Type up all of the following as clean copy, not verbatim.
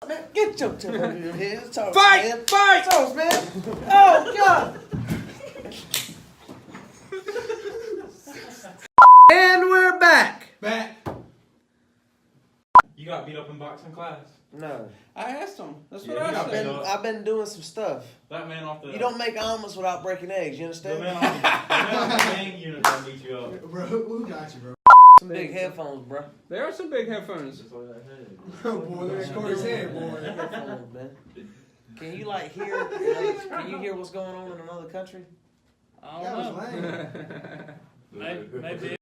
Man, get your tail over your head. Toast, Fight! man. Fight! Toast, man. Oh, God. And we're back. You got beat up in boxing class. No. I asked him. That's Yeah, what I you got said. beat up. I've been doing some stuff. That man off the. You don't make omelets without breaking eggs, you The understand? man off the gang unit that beat you up. Bro, who got you, bro? Some big headphones, bro. There are some big headphones. Just like that head. Boy, they scored his head, boy. Headphones, man. Can you like hear? Can you hear what's going on in another country? I That don't was know. lame. Maybe.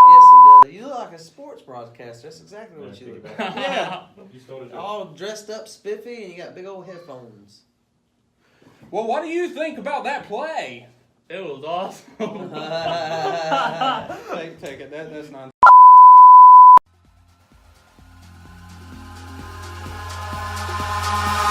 Yes, he does. You look like a sports broadcaster. That's exactly what you look like. Yeah. You stole the joke. All dressed up, spiffy, and you got big old headphones. Well, what do you think about that play? It was awesome. Take it. That's not.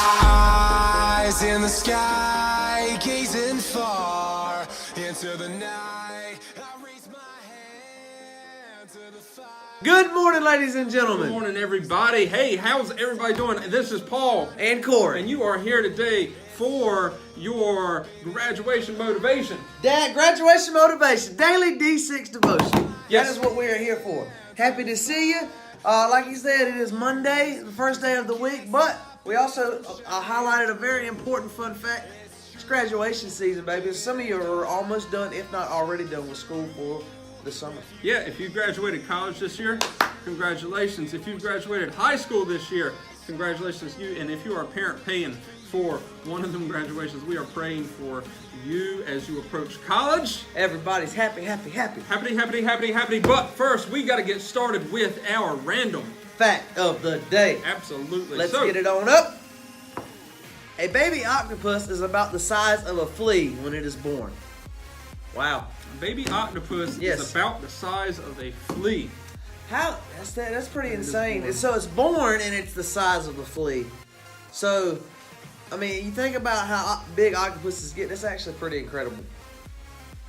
Eyes in the sky, gazing far into the night. I raise my hand to the fire. Good morning, ladies and Good gentlemen. morning, everybody. Hey, how's everybody doing? This is Paul, And Corey. and you are here today for your graduation motivation. Dad, graduation motivation, daily D6 devotion. Yes. That is what we are here for. Happy to see you. Like you said, it is Monday, the first day of the week, but we also highlighted a very important fun fact. It's graduation season, baby. Some of you are almost done, if not already done with school for the summer. Yeah, if you graduated college this year, congratulations. If you graduated high school this year, congratulations to you. And if you are a parent paying for one of them graduations, we are praying for you as you approach college. Everybody's happy, happy, happy. Happy. But first, we got to get started with our random. Fact of the day. Absolutely. Let's So, get it on up. A baby octopus is about the size of a flea when it is born. Wow. baby octopus Yes. is about the size of a flea. How? That's pretty insane. So it's born and it's the size of a flea. So, I mean, you think about how big octopuses get. That's actually pretty incredible.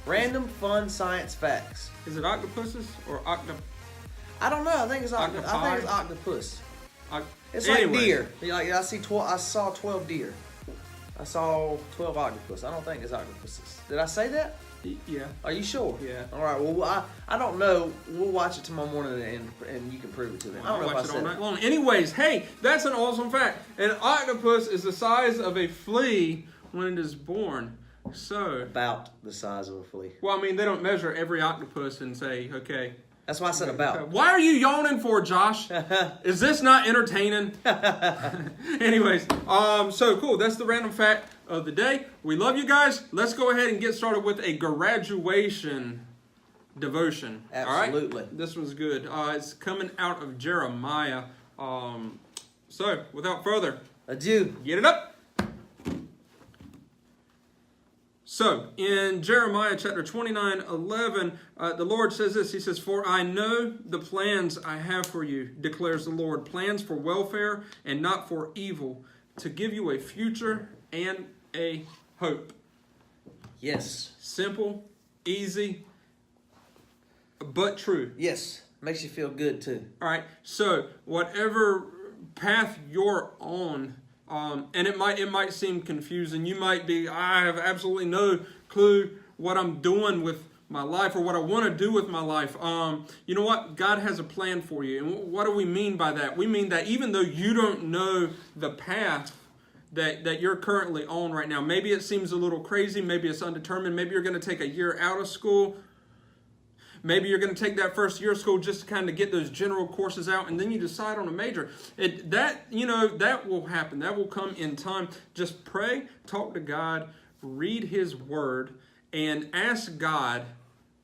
Random fun science facts. Is it octopuses or I don't know. I think it's I think it's Octopi? octopus. Oct- It's like Anyways. deer. Like I saw 12 deer. I saw 12 octopus. I don't think it's octopuses. Did I say that? Yeah. Are you sure? Yeah. All right. Well, I don't know. We'll watch it tomorrow morning and you can prove it to them. I don't know if I Watch it all said night it. long. Anyways, hey, that's an awesome fact. An octopus is the size of a flea when it is born. So, About the size of a flea. well, I mean, they don't measure every octopus and say, okay. That's why I said about. Why are you yawning for, Josh? Is this not entertaining? Anyways, so cool. That's the random fact of the day. We love you guys. Let's go ahead and get started with a graduation devotion. Absolutely. All right? This was good. It's coming out of Jeremiah. So, without further, Adieu. get it up. So, in Jeremiah chapter 29:11, the Lord says this. He says, "For I know the plans I have for you, declares the Lord, plans for welfare and not for evil, to give you a future and a hope." Yes. Simple, easy, but true. Yes. Makes you feel good too. All right. So, whatever path you're on, and it might seem confusing. You might be, I have absolutely no clue what I'm doing with my life or what I want to do with my life. You know what? God has a plan for you. And what do we mean by that? We mean that even though you don't know the path that you're currently on right now, maybe it seems a little crazy, maybe it's undetermined, maybe you're going to take a year out of school. Maybe you're going to take that first year of school just to kind of get those general courses out, and then you decide on a major. That will happen. That will come in time. Just pray, talk to God, read His Word, and ask God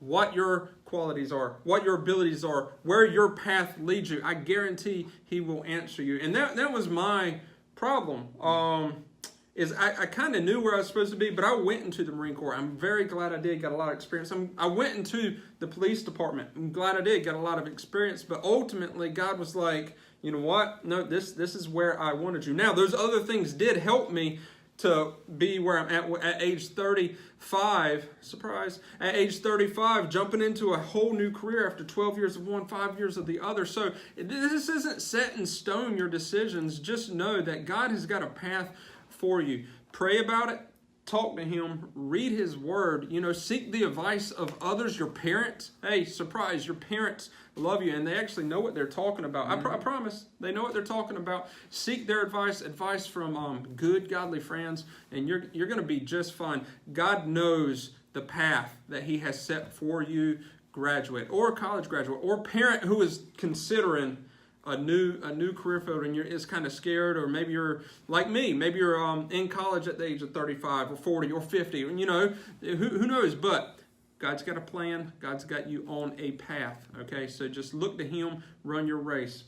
what your qualities are, what your abilities are, where your path leads you. I guarantee He will answer you. And that was my problem. I kind of knew where I was supposed to be, but I went into the Marine Corps. I'm very glad I did. Got a lot of experience. I went into the police department. I'm glad I did. Got a lot of experience. But ultimately, God was like, you know what? No, this is where I wanted you. Now, those other things did help me to be where I'm at age 35. Surprise. At age 35, jumping into a whole new career after 12 years of one, 5 years of the other. So this isn't set in stone, your decisions. Just know that God has got a path for you. Pray about it. Talk to him, read his word, seek the advice of others, your parents. Hey, surprise, your parents love you and they actually know what they're talking about. I promise, they know what they're talking about. Seek their advice from good, godly friends, and you're going to be just fine. God knows the path that he has set for you, graduate or college graduate or parent who is considering a new career field and is kind of scared, or maybe you're like me, maybe you're in college at the age of 35 or 40 or 50, who knows, but God's got a plan. God's got you on a path, okay? So just look to him, run your race.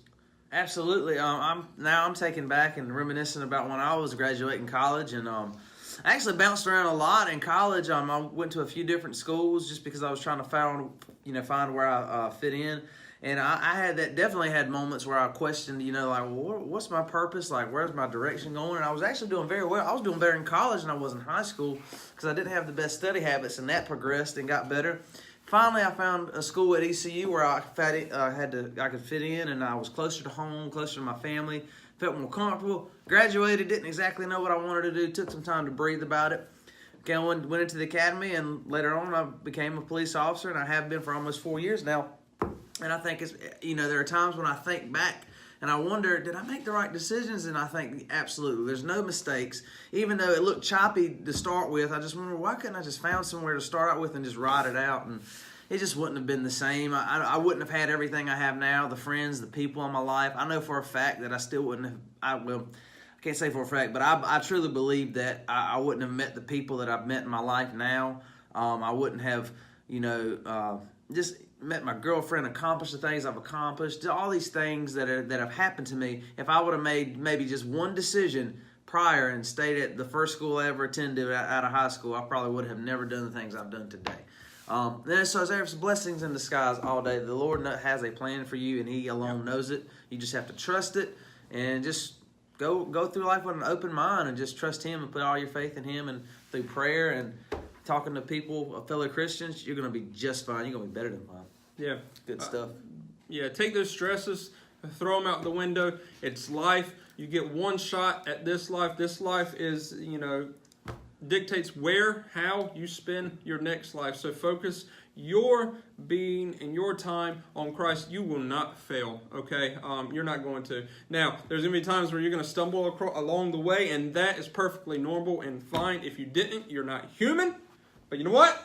Absolutely. I'm taken back and reminiscing about when I was graduating college, and I actually bounced around a lot in college. I went to a few different schools just because I was trying to find where I fit in. And I definitely had moments where I questioned, what's my purpose? Like, where's my direction going? And I was actually doing very well. I was doing better in college than I was in high school because I didn't have the best study habits, and that progressed and got better. Finally, I found a school at ECU where I could fit in, and I was closer to home, closer to my family, felt more comfortable. Graduated, didn't exactly know what I wanted to do. Took some time to breathe about it. Went into the academy, and later on, I became a police officer, and I have been for almost 4 years now. And I think there are times when I think back and I wonder, did I make the right decisions? And I think absolutely, there's no mistakes. Even though it looked choppy to start with, I just wonder, why couldn't I just found somewhere to start out with and just ride it out? And it just wouldn't have been the same. I wouldn't have had everything I have now, the friends, the people in my life. I know for a fact that I still wouldn't have, I can't say for a fact, but I truly believe that I wouldn't have met the people that I've met in my life now. I wouldn't have, just met my girlfriend, accomplished the things I've accomplished, all these things that have happened to me. If I would have made maybe just one decision prior and stayed at the first school I ever attended out of high school, I probably would have never done the things I've done today. So there's blessings in disguise all day. The Lord has a plan for you, and he alone knows it. You just have to trust it and just go through life with an open mind and just trust him and put all your faith in him, and through prayer and talking to people, fellow Christians, you're going to be just fine. You're going to be better than fine. Yeah. Good stuff. Take those stresses, throw them out the window. It's life. You get one shot at this life. This life is, dictates where, how you spend your next life. So focus your being and your time on Christ. You will not fail, okay? You're not going to. Now, there's going to be times where you're going to stumble along the way, and that is perfectly normal and fine. If you didn't, you're not human. But you know what?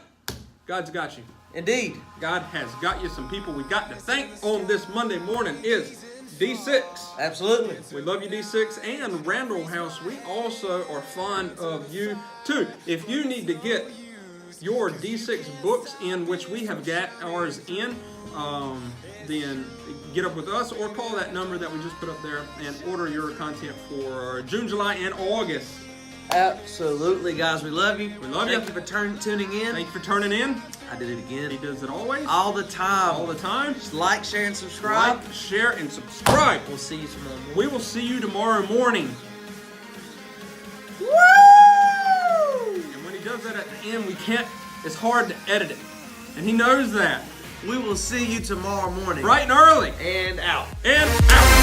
God's got you. Indeed. God has got you. Some people we got to thank on this Monday morning is D6. Absolutely. We love you, D6, and Randall House. We also are fond of you, too. If you need to get your D6 books in, which we have got ours in, then get up with us or call that number that we just put up there and order your content for June, July, and August. Absolutely, guys. We love you. We love you. Thank you for tuning in. Thank you for turning in. I did it again. He does it always. All the time. All the time. Just like, share, and subscribe. Like, share, and subscribe. We'll see you tomorrow morning. We will see you tomorrow morning. Woo! And when he does that at the end, it's hard to edit it. And he knows that. We will see you tomorrow morning. Bright and early. And out. And out.